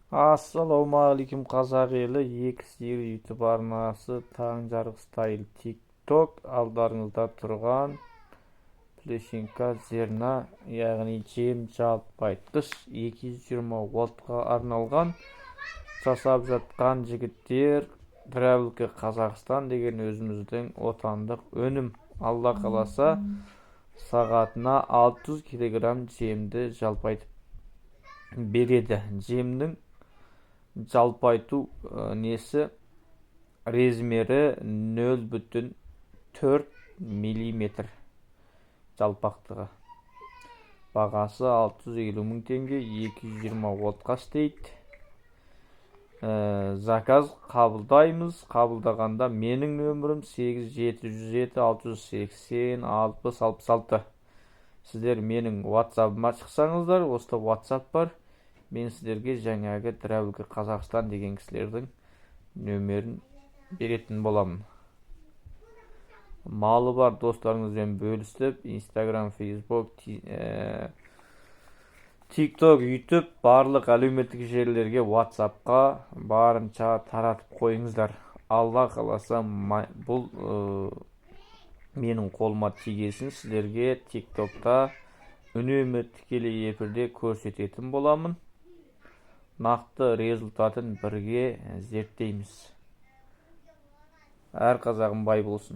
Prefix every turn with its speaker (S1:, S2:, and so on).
S1: Ассалаумағалейкум қазақ елі, X YouTube арнасы таң жарық стайл TikTok алдарыңызда тұрған плешинка зерна, яғни жем жалпайтқыш 220 ваттқа арналған жасап жатқан жігіттер Travelke Қазақстан деген өзіміздің отандық өнім. Алла қаласа сағатына 600 килограмм жемді жалпайтып береді. Жемнің жалпайту несі размері 0,4 миллиметр жалпақтығы. Бағасы 650 мың теңге, 220 ваттқа істейді. Заказ қабылдаймыз. Қабылдағанда менің нөмірім 8707-680-6066. Сіздер менің WhatsApp-ыма шықсаңыздар, осында WhatsApp бар. Мен сіздерге жаңағы Travelke Қазақстан деген кісілердің нөмерін беретін боламын. Малы бар достарыңызбен бөлістіп, Instagram, Facebook, TikTok, YouTube барлық әлеуметтік желілерге WhatsApp-қа барынша таратып қойыңыздар. Алла қаласа бұл менің қолыма тигесін сіздерге TikTok-та үнемі тікелей эфирде көрсететін боламын. Нақты результатын бірге зерттейміз. Әр қазағым бай болсын.